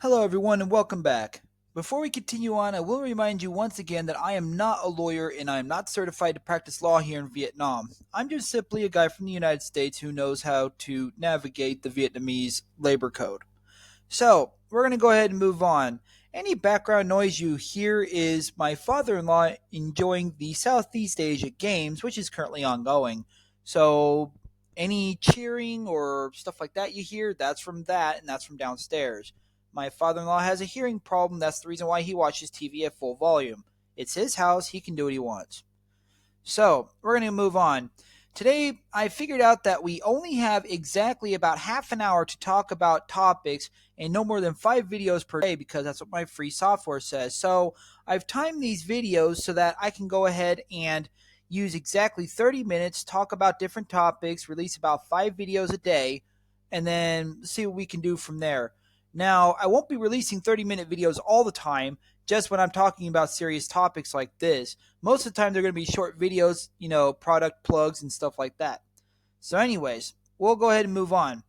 Hello, everyone, and welcome back. Before we continue on, I will remind you once again that I am not a lawyer and I am not certified to practice law here in Vietnam. I'm just simply a guy from the United States who knows how to navigate the Vietnamese labor code. So, we're going to go ahead and move on. Any background noise you hear is my father in law enjoying the Southeast Asia Games, which is currently ongoing. So, any cheering or stuff like that you hear, that's from that, and that's from downstairs. My father in law has a hearing problem. That's the reason why he watches TV at full volume. It's his house, he can do what he wants. So, we're going to move on. Today, I figured out that we only have exactly about half an hour to talk about topics and no more than 5 videos per day because that's what my free software says. So, I've timed these videos so that I can go ahead and use exactly 30 minutes, talk about different topics, release about 5 videos a day, and then see what we can do from there. Now, I won't be releasing 30-minute videos all the time, just when I'm talking about serious topics like this. Most of the time, they're going to be short videos, product plugs and stuff like that. So anyways, we'll go ahead and move on.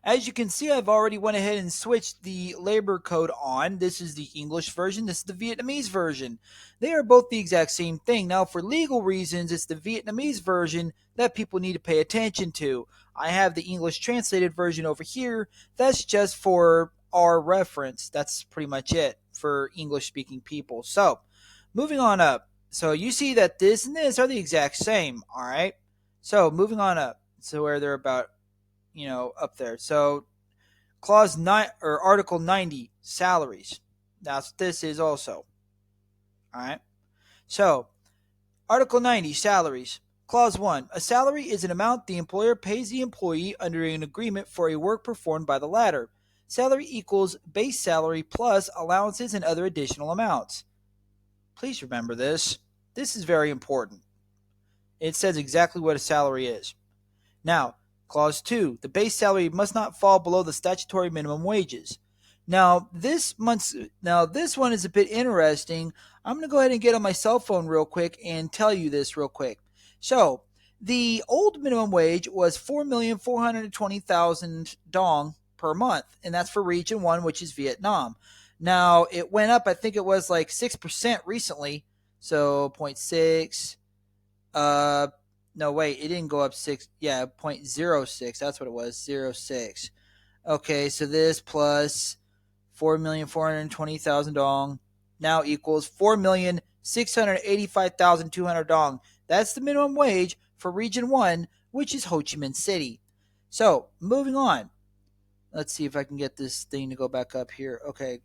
As you can see, I've already went ahead and switched the labor code on. This is the English version. This is the Vietnamese version. They are both the exact same thing. Now, for legal reasons, it's the Vietnamese version that people need to pay attention to. I have the English translated version over here. That's just for our reference. That's pretty much it for English-speaking people. So, moving on up. So, you see that this and this are the exact same, all right? So, moving on up. So, where they're about up there. So clause 9 or article 90, salaries. That's what this is also. All right. So article 90, salaries. Clause 1. A salary is an amount the employer pays the employee under an agreement for a work performed by the latter. Salary equals base salary plus allowances and other additional amounts. Please remember this. This is very important. It says exactly what a salary is. Now, Clause 2. The base salary must not fall below the statutory minimum wages. Now, this one is a bit interesting. I'm going to go ahead and get on my cell phone real quick and tell you this real quick. So, the old minimum wage was 4,420,000 dong per month, and that's for Region 1, which is Vietnam. Now, it went up, I think it was like 6% recently, so 0.6, no, wait, it didn't go up 6. Yeah, 0.06. That's what it was, 0.6. Okay, so this plus 4,420,000 dong now equals 4,685,200 dong. That's the minimum wage for Region 1, which is Ho Chi Minh City. So, moving on. Let's see if I can get this thing to go back up here. Okay,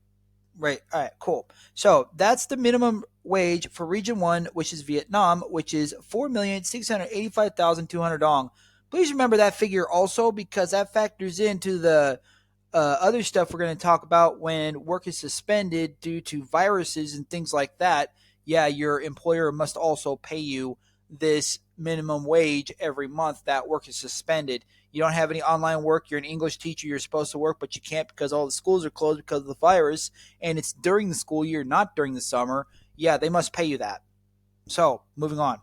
right. All right, cool. So that's the minimum wage for Region 1, which is Vietnam, which is 4,685,200 dong. Please remember that figure also because that factors into the other stuff we're going to talk about when work is suspended due to viruses and things like that. Yeah, your employer must also pay you this minimum wage every month that work is suspended. You don't have any online work. You're an English teacher. You're supposed to work, but you can't because all the schools are closed because of the virus, and it's during the school year, not during the summer. Yeah, they must pay you that. So, moving on.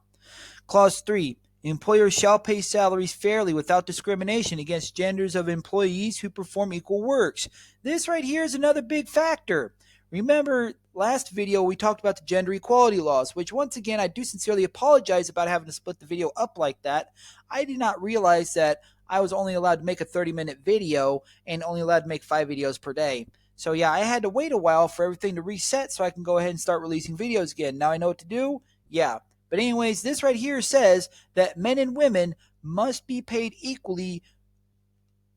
Clause 3. Employers shall pay salaries fairly without discrimination against genders of employees who perform equal works. This right here is another big factor. Remember, last video we talked about the gender equality laws, which once again I do sincerely apologize about having to split the video up like that. I did not realize that I was only allowed to make a 30-minute video and only allowed to make 5 videos per day. So yeah, I had to wait a while for everything to reset so I can go ahead and start releasing videos again. Now I know what to do? Yeah. But anyways, this right here says that men and women must be paid equally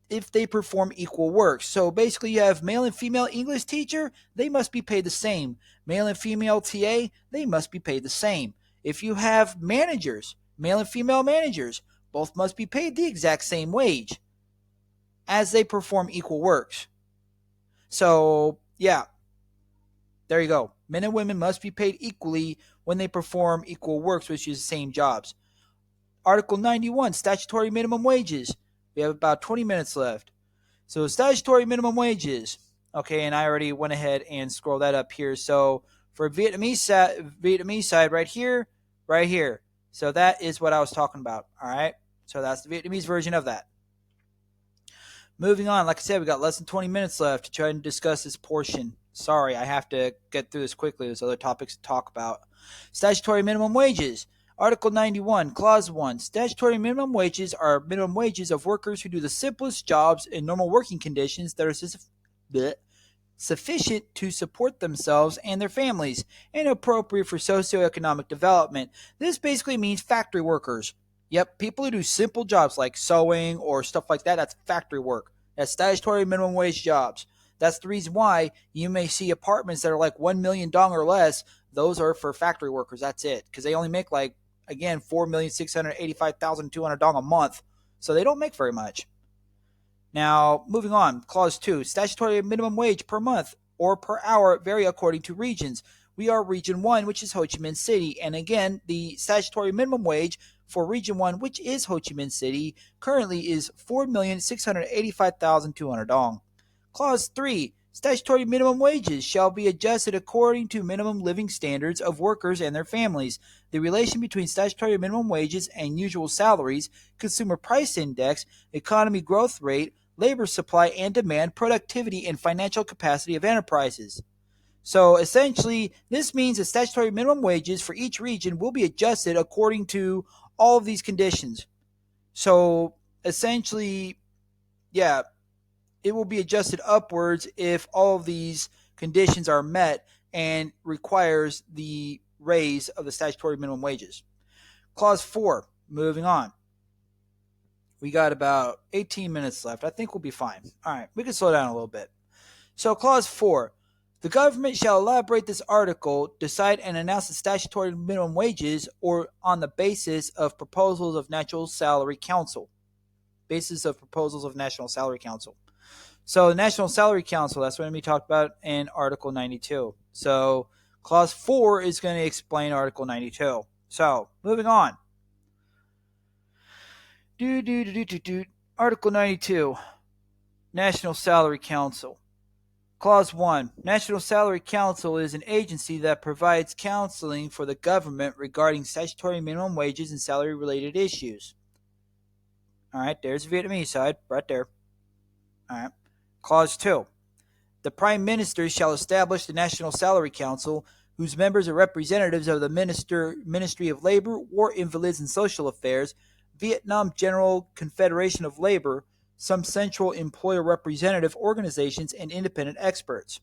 if they perform equal work. So basically you have male and female English teacher, they must be paid the same. Male and female TA, they must be paid the same. If you have managers, male and female managers, both must be paid the exact same wage as they perform equal works. So, yeah, there you go. Men and women must be paid equally when they perform equal works, which is the same jobs. Article 91, statutory minimum wages. We have about 20 minutes left. So statutory minimum wages. Okay, and I already went ahead and scrolled that up here. So for Vietnamese side right here, right here. So that is what I was talking about. All right. So that's the Vietnamese version of that. Moving on, like I said, we got less than 20 minutes left to try and discuss this portion. Sorry, I have to get through this quickly. There's other topics to talk about. Statutory minimum wages. Article 91, Clause 1. Statutory minimum wages are minimum wages of workers who do the simplest jobs in normal working conditions that are sufficient to support themselves and their families and appropriate for socioeconomic development. This basically means factory workers. Yep, people who do simple jobs like sewing or stuff like that, that's factory work. That's statutory minimum wage jobs. That's the reason why you may see apartments that are like $1 million or less. Those are for factory workers. That's it. Because they only make like, again, $4,685,200 a month. So they don't make very much. Now, moving on, Clause 2. Statutory minimum wage per month or per hour vary according to regions. We are Region 1, which is Ho Chi Minh City. And again, the statutory minimum wage for Region 1, which is Ho Chi Minh City, currently is $4,685,200. Clause 3. Statutory minimum wages shall be adjusted according to minimum living standards of workers and their families. The relation between statutory minimum wages and usual salaries, consumer price index, economy growth rate, labor supply and demand, productivity, and financial capacity of enterprises. So essentially, this means that statutory minimum wages for each region will be adjusted according to all of these conditions. So essentially, yeah, it will be adjusted upwards if all of these conditions are met and requires the raise of the statutory minimum wages. Clause 4, moving on. We got about 18 minutes left. I think we'll be fine. All right, we can slow down a little bit. So Clause 4. The government shall elaborate this article, decide and announce the statutory minimum wages or on the basis of proposals of National Salary Council. Basis of proposals of National Salary Council. So the National Salary Council, that's going to be talked about in Article 92. So Clause 4 is going to explain Article 92. So moving on. Article 92, National Salary Council. Clause 1. National Salary Council is an agency that provides counseling for the government regarding statutory minimum wages and salary-related issues. All right, there's the Vietnamese side, right there. All right. Clause 2. The Prime Minister shall establish the National Salary Council, whose members are representatives of the Ministry of Labor, War, Invalids, and Social Affairs, Vietnam General Confederation of Labor, some central employer representative organizations, and independent experts.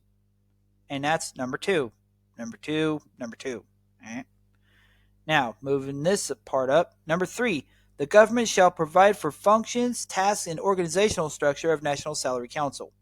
And that's number 2. Number 2. All right. Now, moving this part up. Number 3. The government shall provide for functions, tasks, and organizational structure of National Salary Council.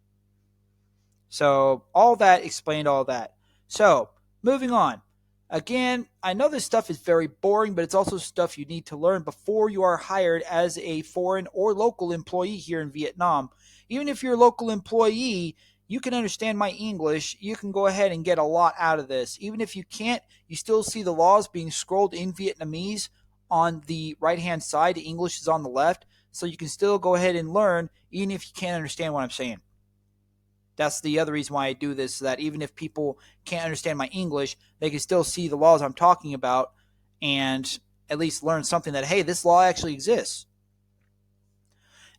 So, all that explained all that. So, moving on. Again, I know this stuff is very boring, but it's also stuff you need to learn before you are hired as a foreign or local employee here in Vietnam. Even if you're a local employee, you can understand my English. You can go ahead and get a lot out of this. Even if you can't, you still see the laws being scrolled in Vietnamese on the right-hand side. The English is on the left, so you can still go ahead and learn even if you can't understand what I'm saying. That's the other reason why I do this, so that even if people can't understand my English, they can still see the laws I'm talking about and at least learn something that, hey, this law actually exists.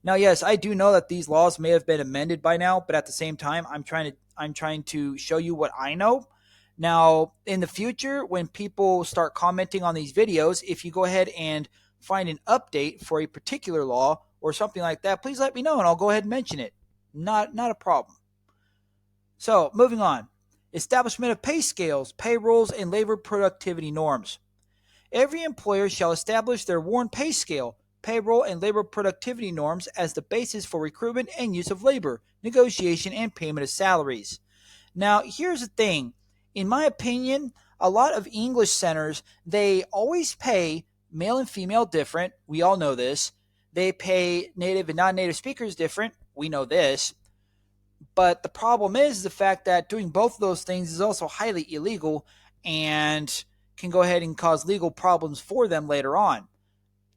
Now, yes, I do know that these laws may have been amended by now, but at the same time, I'm trying to show you what I know. Now, in the future, when people start commenting on these videos, if you go ahead and find an update for a particular law or something like that, please let me know and I'll go ahead and mention it. Not a problem. So, moving on. Establishment of pay scales, payrolls, and labor productivity norms. Every employer shall establish their WARN pay scale, payroll, and labor productivity norms as the basis for recruitment and use of labor, negotiation, and payment of salaries. Now, here's the thing. In my opinion, a lot of English centers, they always pay male and female different. We all know this. They pay native and non-native speakers different. We know this. But the problem is the fact that doing both of those things is also highly illegal and can go ahead and cause legal problems for them later on.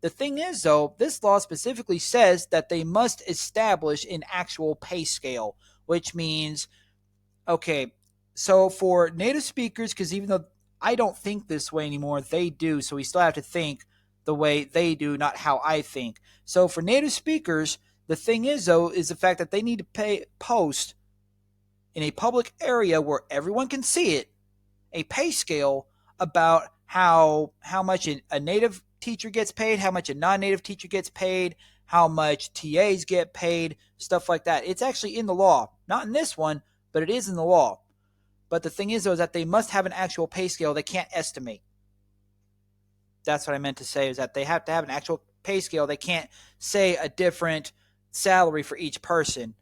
The thing is, though, this law specifically says that they must establish an actual pay scale, which means, okay, so for native speakers, because even though I don't think this way anymore, they do, so we still have to think the way they do, not how I think. So for native speakers, The thing is, though, is the fact that they need to post in a public area where everyone can see it, a pay scale about how much a native teacher gets paid, how much a non-native teacher gets paid, how much TAs get paid, stuff like that. It's actually in the law. Not in this one, but it is in the law. But the thing is, though, is that they must have an actual pay scale. They can't estimate. That's what I meant to say, is that they have to have an actual pay scale. They can't say a different salary for each person.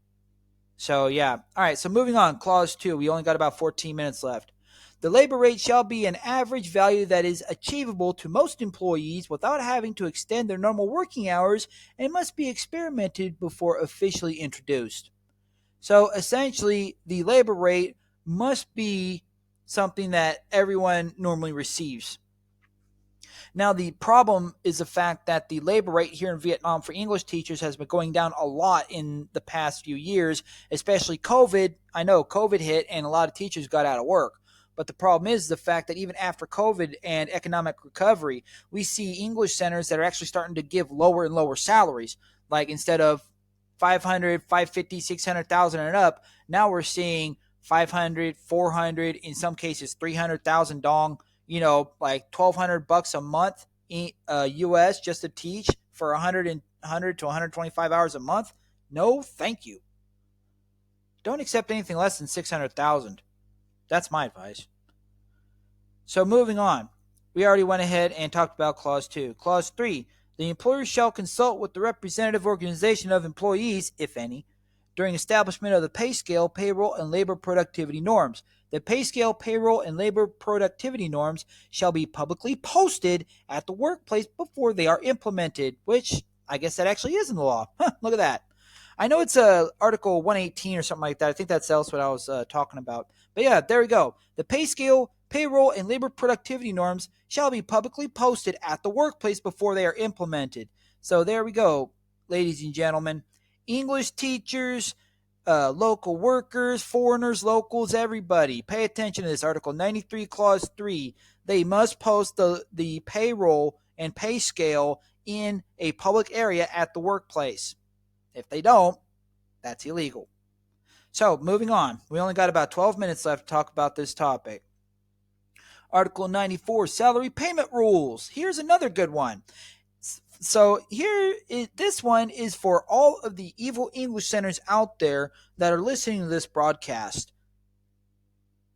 So, yeah. All right, so moving on. Clause 2. We only got about 14 minutes left. The labor rate shall be an average value that is achievable to most employees without having to extend their normal working hours and must be experimented before officially introduced. So, essentially, the labor rate must be something that everyone normally receives. Now, the problem is the fact that the labor rate here in Vietnam for English teachers has been going down a lot in the past few years, especially COVID. I know COVID hit and a lot of teachers got out of work. But the problem is the fact that even after COVID and economic recovery, we see English centers that are actually starting to give lower and lower salaries. Like instead of 500, 550, 600,000 and up, now we're seeing 500, 400, in some cases 300,000 dong. You know, like $1,200 a month US just to teach for 100 to 125 hours a month. No, thank you. Don't accept anything less than 600,000. That's my advice. So moving on. We already went ahead and talked about Clause 2. Clause 3. The employer shall consult with the representative organization of employees, if any, during establishment of the pay scale, payroll, and labor productivity norms. The pay scale, payroll, and labor productivity norms shall be publicly posted at the workplace before they are implemented, which I guess that actually is in the law. Look at that. I know it's Article 118 or something like that. I think that's else what I was talking about. But yeah, there we go. The pay scale, payroll, and labor productivity norms shall be publicly posted at the workplace before they are implemented. So there we go, ladies and gentlemen. English teachers, local workers, foreigners, locals, everybody. Pay attention to this. Article 93, Clause 3. They must post the payroll and pay scale in a public area at the workplace. If they don't, that's illegal. So, moving on. We only got about 12 minutes left to talk about this topic. Article 94, Salary Payment Rules. Here's another good one. So this one is for all of the evil English centers out there that are listening to this broadcast.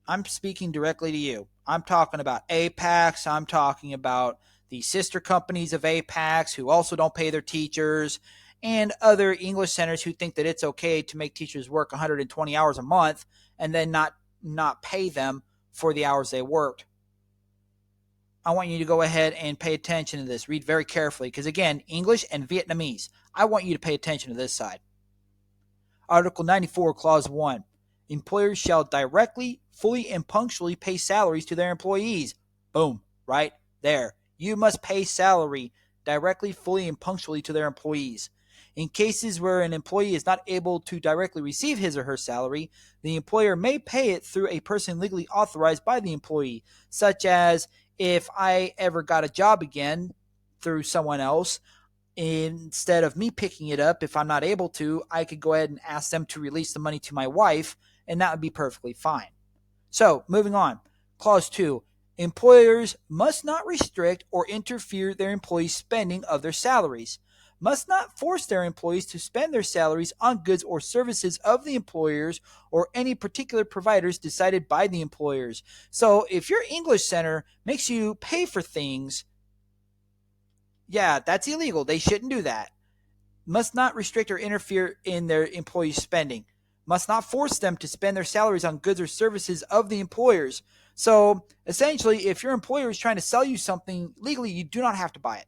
I'm speaking directly to you. I'm talking about Apex. I'm talking about the sister companies of Apex who also don't pay their teachers, and other English centers who think that it's okay to make teachers work 120 hours a month and then not pay them for the hours they worked. I want you to go ahead and pay attention to this. Read very carefully because, again, English and Vietnamese. I want you to pay attention to this side. Article 94, Clause 1. Employers shall directly, fully, and punctually pay salaries to their employees. Boom. Right there. You must pay salary directly, fully, and punctually to their employees. In cases where an employee is not able to directly receive his or her salary, the employer may pay it through a person legally authorized by the employee, such as if I ever got a job again through someone else, instead of me picking it up, if I'm not able to, I could go ahead and ask them to release the money to my wife, and that would be perfectly fine. So, moving on. Clause 2. Employers must not restrict or interfere their employees' spending of their salaries, must not force their employees to spend their salaries on goods or services of the employers or any particular providers decided by the employers. So if your English center makes you pay for things, yeah, that's illegal. They shouldn't do that. Must not restrict or interfere in their employees' spending. Must not force them to spend their salaries on goods or services of the employers. So essentially, if your employer is trying to sell you something legally, you do not have to buy it.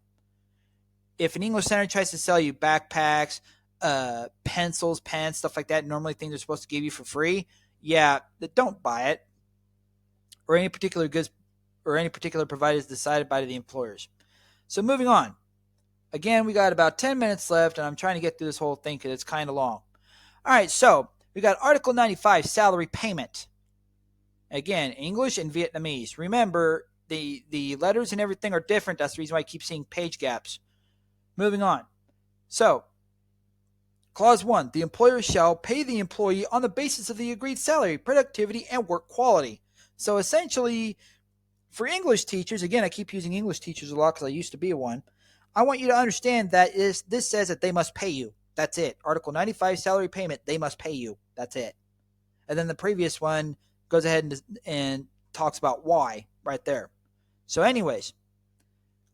If an English center tries to sell you backpacks, pencils, pens, stuff like that, normally things they're supposed to give you for free, yeah, don't buy it. Or any particular goods or any particular providers decided by the employers. So moving on. Again, we got about 10 minutes left, and I'm trying to get through this whole thing because it's kind of long. All right, so we got Article 95, Salary Payment. Again, English and Vietnamese. Remember, the letters and everything are different. That's the reason why I keep seeing page gaps. Moving on. So, Clause 1. The employer shall pay the employee on the basis of the agreed salary, productivity, and work quality. So essentially, for English teachers, again, I keep using English teachers a lot because I used to be one. I want you to understand that this says that they must pay you. That's it. Article 95, salary payment, they must pay you. That's it. And then the previous one goes ahead and talks about why right there. So anyways,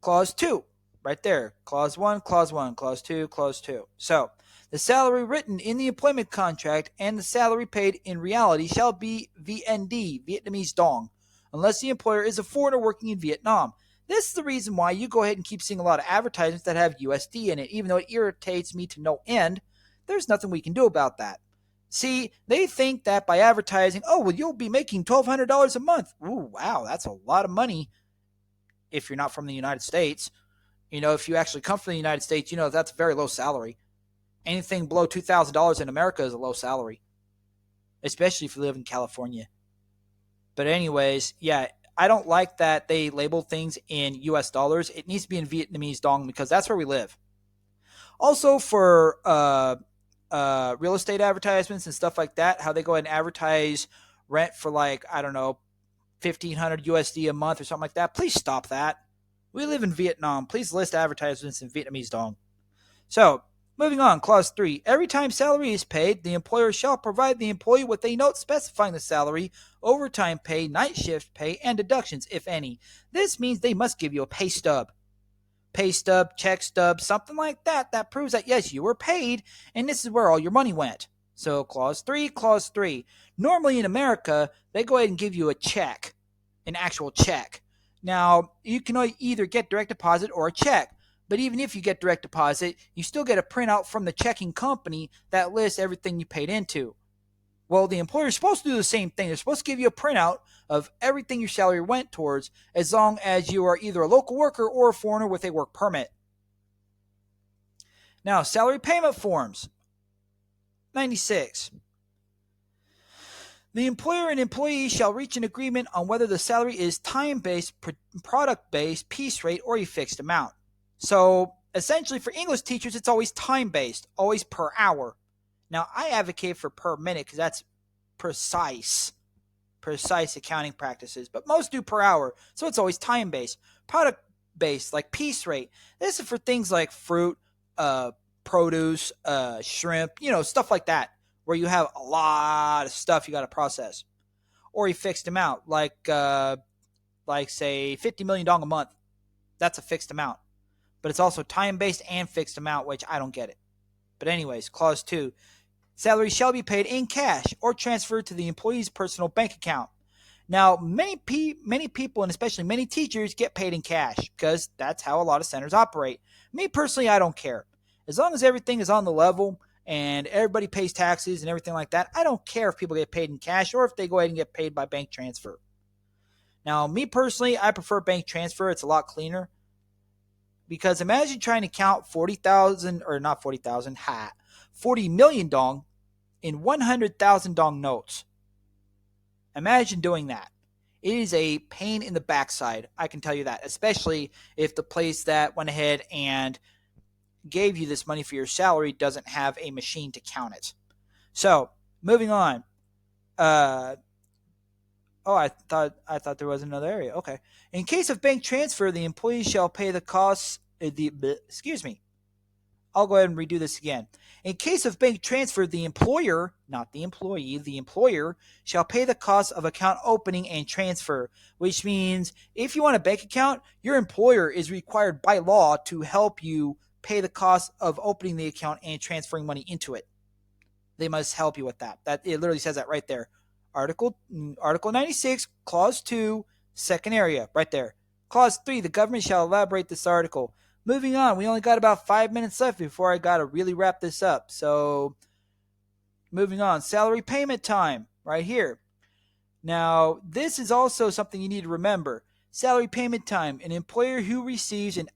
clause 2 right there. Clause 1, clause 1, clause 2, clause 2. So the salary written in the employment contract and the salary paid in reality shall be VND, Vietnamese dong, unless the employer is a foreigner working in Vietnam. This is the reason why you go ahead and keep seeing a lot of advertisements that have USD in it. Even though it irritates me to no end, there's nothing we can do about that. See, they think that by advertising, oh, well, you'll be making $1,200 a month. Ooh, wow, that's a lot of money if you're not from the United States. You know, if you actually come from the United States, you know that's a very low salary. Anything below $2,000 in America is a low salary, especially if you live in California. But anyways, yeah, I don't like that they label things in US dollars. It needs to be in Vietnamese dong because that's where we live. Also for real estate advertisements and stuff like that, how they go ahead and advertise rent for like, I don't know, 1,500 USD a month or something like that. Please stop that. We live in Vietnam. Please list advertisements in Vietnamese dong. So, moving on, clause 3. Every time salary is paid, the employer shall provide the employee with a note specifying the salary, overtime pay, night shift pay, and deductions, if any. This means they must give you a pay stub. Pay stub, check stub, something like that proves that, yes, you were paid, and this is where all your money went. So, clause 3. Normally in America, they go ahead and give you a check, an actual check. Now, you can either get direct deposit or a check. But even if you get direct deposit, you still get a printout from the checking company that lists everything you paid into. Well, the employer is supposed to do the same thing. They're supposed to give you a printout of everything your salary went towards, as long as you are either a local worker or a foreigner with a work permit. Now, salary payment forms. 96. The employer and employee shall reach an agreement on whether the salary is time-based, product-based, piece rate, or a fixed amount. So, essentially, for English teachers, it's always time-based, always per hour. Now, I advocate for per minute because that's precise accounting practices, but most do per hour, so it's always time-based. Product-based, like piece rate. This is for things like fruit, produce, shrimp, stuff like that, where you have a lot of stuff you got to process. Or a fixed amount, like say, 50 million dong a month. That's a fixed amount. But it's also time-based and fixed amount, which I don't get it. But anyways, clause 2. Salary shall be paid in cash or transferred to the employee's personal bank account. Now, many people, and especially many teachers, get paid in cash because that's how a lot of centers operate. Me personally, I don't care. As long as everything is on the level and everybody pays taxes and everything like that, I don't care if people get paid in cash or if they go ahead and get paid by bank transfer. Now, me personally, I prefer bank transfer. It's a lot cleaner. Because imagine trying to count 40,000, or not 40,000, 40 million dong in 100,000 dong notes. Imagine doing that. It is a pain in the backside, I can tell you that, especially if the place that went ahead and gave you this money for your salary doesn't have a machine to count it. So, moving on. I thought there was another area. Okay. In case of bank transfer, the employee shall pay the costs. I'll go ahead and redo this again. In case of bank transfer, the employer, not the employee, the employer shall pay the cost of account opening and transfer, which means if you want a bank account, your employer is required by law to help you pay the cost of opening the account and transferring money into it. They must help you with that. It literally says that right there. Article 96, Clause 2, second area, right there. Clause 3, the government shall elaborate this article. Moving on, we only got about 5 minutes left before I got to really wrap this up. So, moving on, salary payment time, right here. Now, this is also something you need to remember. Salary payment time, an employer who receives an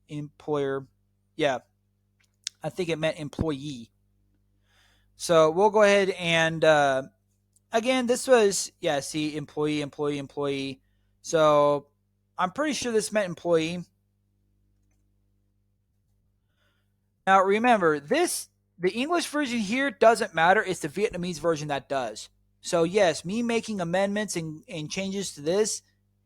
employer, I think it meant employee. So, we'll go ahead and, again, this was, employee. So, I'm pretty sure this meant employee. Now, remember, this The English version here doesn't matter. It's the Vietnamese version that does. So, yes, me making amendments and changes to this,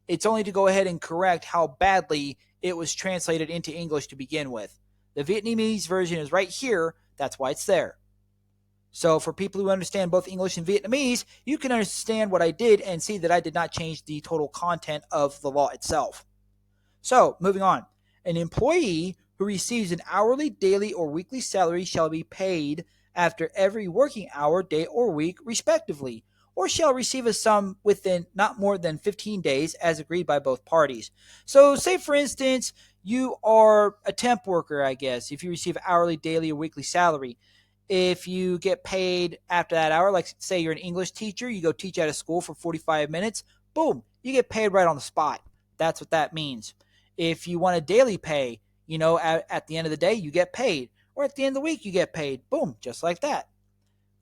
it's only to go ahead and correct how badly it was translated into English to begin with. The Vietnamese version is right here. That's why it's there. So, for people who understand both English and Vietnamese, you can understand what I did and see that I did not change the total content of the law itself. So, moving on. An employee who receives an hourly, daily, or weekly salary shall be paid after every working hour, day, or week, respectively, or shall receive a sum within not more than 15 days as agreed by both parties. So, say for instance, you are a temp worker, I guess, if you receive hourly, daily, or weekly salary. If you get paid after that hour, like say you're an English teacher, you go teach at a school for 45 minutes, boom, you get paid right on the spot. That's what that means. If you want a daily pay, at the end of the day, you get paid. Or at the end of the week, you get paid. Boom, just like that.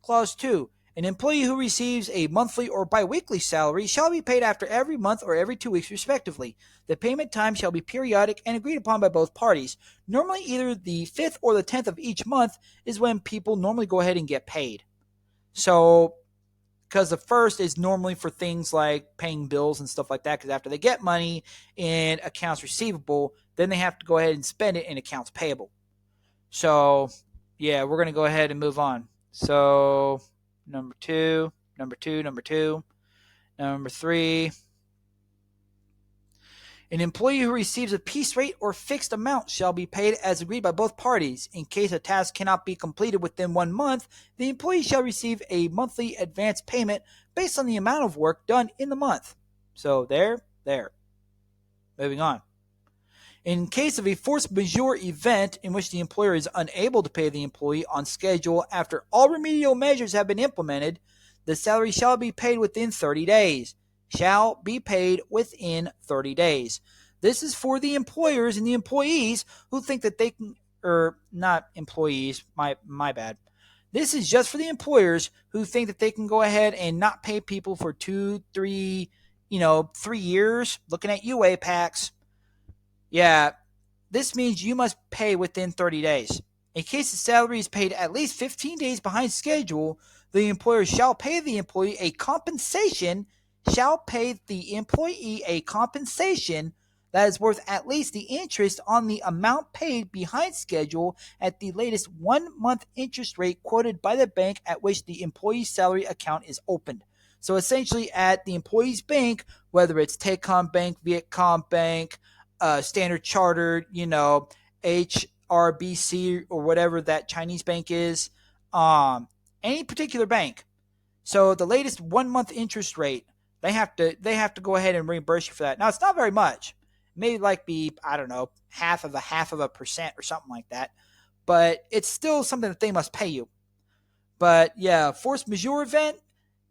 Clause 2. An employee who receives a monthly or biweekly salary shall be paid after every month or every 2 weeks, respectively. The payment time shall be periodic and agreed upon by both parties. Normally, either the 5th or the 10th of each month is when people normally go ahead and get paid. So, because the first is normally for things like paying bills and stuff like that, because after they get money in accounts receivable, then they have to go ahead and spend it in accounts payable. So, yeah, we're going to go ahead and move on. So, number 3. An employee who receives a piece rate or fixed amount shall be paid as agreed by both parties. In case a task cannot be completed within 1 month, the employee shall receive a monthly advance payment based on the amount of work done in the month. So there. Moving on. In case of a force majeure event in which the employer is unable to pay the employee on schedule after all remedial measures have been implemented, the salary shall be paid within 30 days. Shall be paid within 30 days. This is for the employers and the employees who think that they can, or not employees, my bad. This is just for the employers who think that they can go ahead and not pay people for 2, 3, 3 years. Looking at you, Apex. Yeah, this means you must pay within 30 days. In case the salary is paid at least 15 days behind schedule, the employer shall pay the employee a compensation that is worth at least the interest on the amount paid behind schedule at the latest 1-month interest rate quoted by the bank at which the employee's salary account is opened. So essentially at the employee's bank, whether it's Techcom Bank, Vietcom Bank, Standard Chartered, HRBC or whatever that Chinese bank is, any particular bank. So the latest 1-month interest rate, they have to go ahead and reimburse you for that. Now it's not very much. Maybe be, I don't know, half of a percent or something like that. But it's still something that they must pay you. But yeah, force majeure event,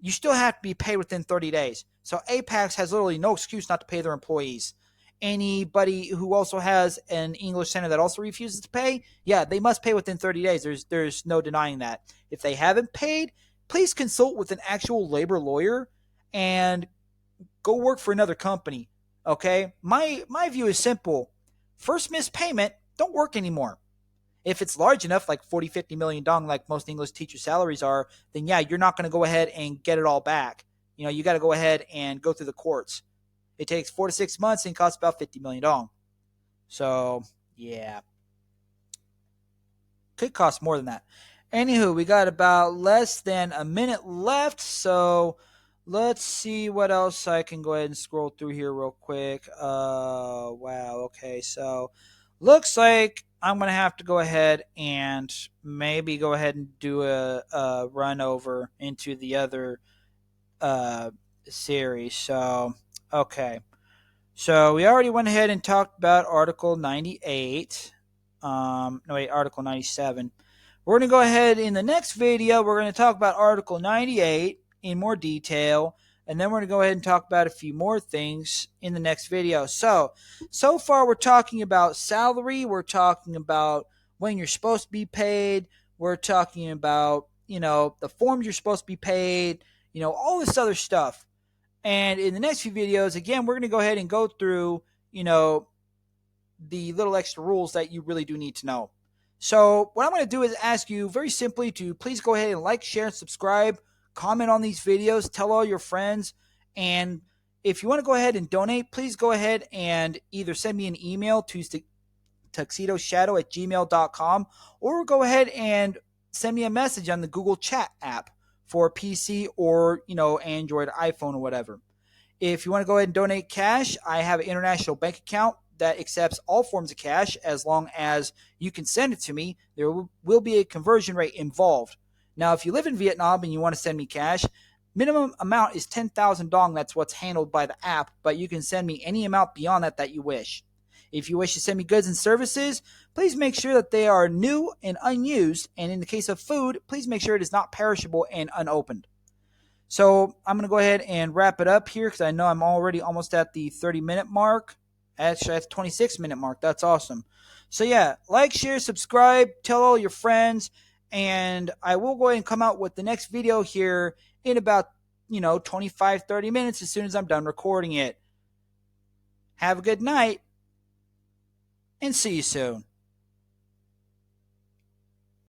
you still have to be paid within 30 days. So Apex has literally no excuse not to pay their employees. Anybody who also has an English center that also refuses to pay, yeah, they must pay within 30 days. There's no denying that. If they haven't paid, please consult with an actual labor lawyer and go work for another company. Okay? My view is simple. First missed payment, don't work anymore. If it's large enough, like 40, 50 million dong, like most English teacher salaries are, then yeah, you're not going to go ahead and get it all back. You got to go ahead and go through the courts. It takes 4 to 6 months and costs about 50 million dong. So, yeah. Could cost more than that. Anywho, we got about less than a minute left, so let's see what else I can go ahead and scroll through here real quick. Wow, okay, so looks like I'm going to have to go ahead and maybe go ahead and do a run over into the other series. So, okay. So we already went ahead and talked about Article 98. Article 97. We're going to go ahead in the next video. We're going to talk about Article 98 in more detail. And then we're going to go ahead and talk about a few more things in the next video. So far we're talking about salary. We're talking about when you're supposed to be paid. We're talking about, the forms you're supposed to be paid. All this other stuff. And in the next few videos, again, we're going to go ahead and go through, the little extra rules that you really do need to know. So what I'm going to do is ask you very simply to please go ahead and like, share, and subscribe, comment on these videos, tell all your friends, and if you want to go ahead and donate, please go ahead and either send me an email to tuxedoshadow@gmail.com, or go ahead and send me a message on the Google Chat app for PC or, Android, iPhone, or whatever. If you want to go ahead and donate cash, I have an international bank account that accepts all forms of cash as long as you can send it to me. There will be a conversion rate involved. Now, if you live in Vietnam and you want to send me cash, minimum amount is 10,000 dong. That's what's handled by the app, but you can send me any amount beyond that you wish. If you wish to send me goods and services, please make sure that they are new and unused. And in the case of food, please make sure it is not perishable and unopened. So I'm going to go ahead and wrap it up here because I know I'm already almost at the 30-minute mark. Actually, at the 26-minute mark. That's awesome. So yeah, like, share, subscribe, tell all your friends, and I will go ahead and come out with the next video here in about, 25, 30 minutes as soon as I'm done recording it. Have a good night, and see you soon.